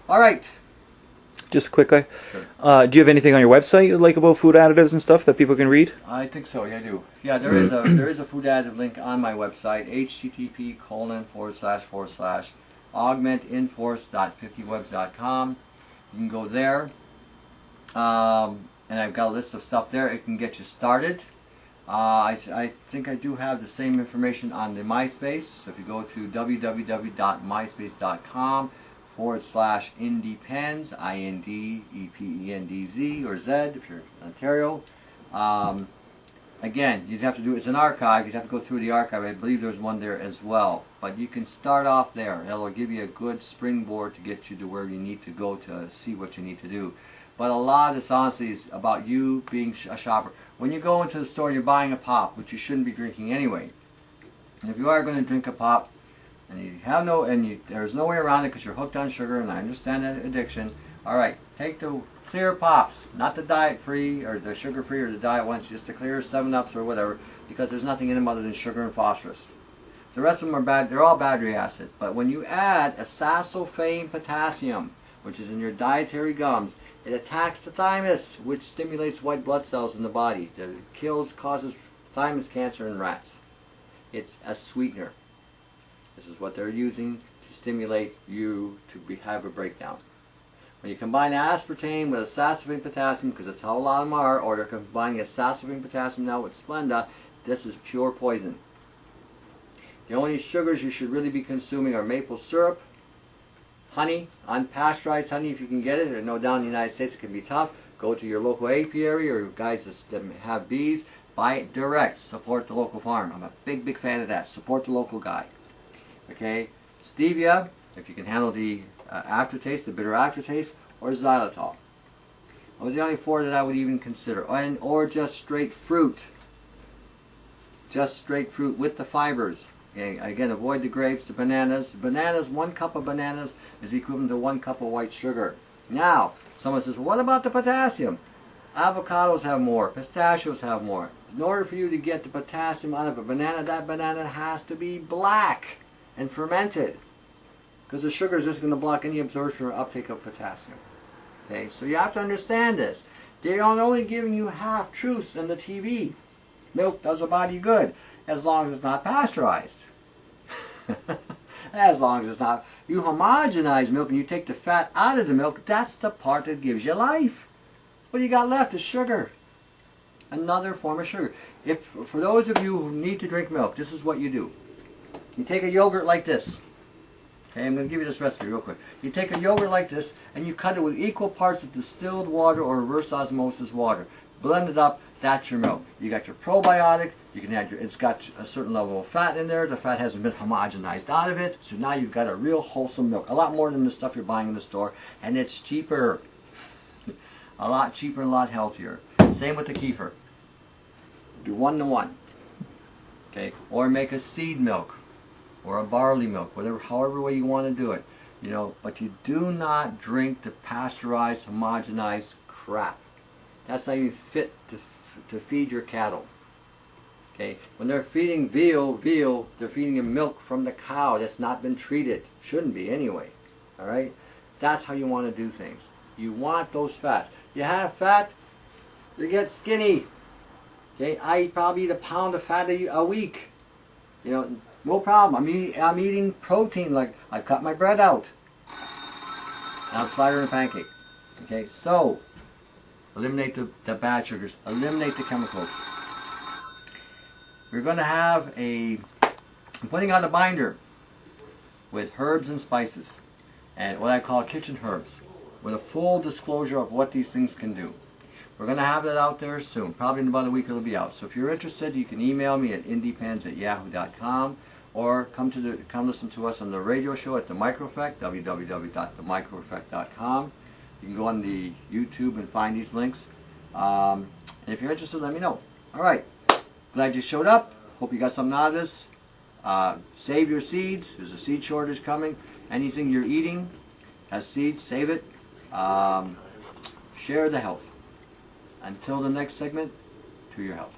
All right. Just quickly, Sure. do you have anything on your website you like about food additives and stuff that people can read? I think so. Yeah, I do. Yeah, there is a food additive link on my website. http://augmentinforce.50webs.com. You can go there, and I've got a list of stuff there. It can get you started. I think I do have the same information on the MySpace. So if you go to www.myspace.com/independz, INDEPENDZ, or Z if you're in Ontario. Again, you'd have to do, it's an archive, you'd have to go through the archive. I believe there's one there as well. But you can start off there. It'll give you a good springboard to get you to where you need to go to see what you need to do. But a lot of this honestly is about you being a shopper. When you go into the store and you're buying a pop, which you shouldn't be drinking anyway, and if you are going to drink a pop, and you have there's no way around it because you're hooked on sugar, and I understand that addiction, alright, take the clear pops, not the diet free, or the sugar free, or the diet ones, just the clear 7-Ups or whatever, because there's nothing in them other than sugar and phosphorus. The rest of them are bad, they're all battery acid. But when you add acesulfame potassium, which is in your dietary gums, it attacks the thymus, which stimulates white blood cells in the body. It causes thymus cancer in rats. It's a sweetener. This is what they're using to stimulate you to have a breakdown. When you combine aspartame with acesulfame potassium, because that's how a lot of them are, or they're combining acesulfame potassium now with Splenda, this is pure poison. The only sugars you should really be consuming are maple syrup, honey, unpasteurized honey if you can get it. I know down in the United States it can be tough. Go to your local apiary or guys that have bees. Buy it direct. Support the local farm. I'm a big fan of that. Support the local guy. Okay, stevia, if you can handle the aftertaste, the bitter aftertaste, or xylitol. Those are the only 4 that I would even consider. Or just straight fruit. Just straight fruit with the fibers. Okay, again, avoid the grapes, the bananas. 1 cup of bananas is equivalent to 1 cup of white sugar. Now, someone says, well, what about the potassium? Avocados have more. Pistachios have more. In order for you to get the potassium out of a banana, that banana has to be black and fermented, because the sugar is just going to block any absorption or uptake of potassium. Okay, so you have to understand this. They are only giving you half-truths in the TV. Milk does the body good, as long as it's not pasteurized. As long as it's not. You homogenize milk and you take the fat out of the milk, that's the part that gives you life. What you got left is sugar. Another form of sugar. For those of you who need to drink milk, this is what you do. You take a yogurt like this. Okay, I'm going to give you this recipe real quick. You take a yogurt like this and you cut it with equal parts of distilled water or reverse osmosis water. Blend it up, that's your milk. You got your probiotic, you can add it's got a certain level of fat in there. The fat hasn't been homogenized out of it, so now you've got a real wholesome milk. A lot more than the stuff you're buying in the store, and it's cheaper. A lot cheaper and a lot healthier. Same with the kefir. Do 1 to 1. Okay, or make a seed milk or a barley milk, however way you want to do it. You know, but you do not drink the pasteurized, homogenized crap. That's not even fit to feed your cattle. Okay, when they're feeding veal, they're feeding them milk from the cow that's not been treated. Shouldn't be anyway. All right, that's how you want to do things. You want those fats. You have fat, you get skinny. Okay, I probably eat a pound of fat a week. You know, no problem. I'm eating protein. Like, I cut my bread out. Now it's flatter than a pancake. Okay, so eliminate the bad sugars. Eliminate the chemicals. We're going to have I'm putting on a binder with herbs and spices, and what I call kitchen herbs, with a full disclosure of what these things can do. We're going to have that out there soon. Probably in about a week it'll be out. So if you're interested, you can email me at independz@yahoo.com, or come listen to us on the radio show at The Micro Effect, www.themicroeffect.com. You can go on the YouTube and find these links. And if you're interested, let me know. All right. Glad you showed up. Hope you got something out of this. Save your seeds. There's a seed shortage coming. Anything you're eating has seeds, save it. Share the health. Until the next segment, to your health.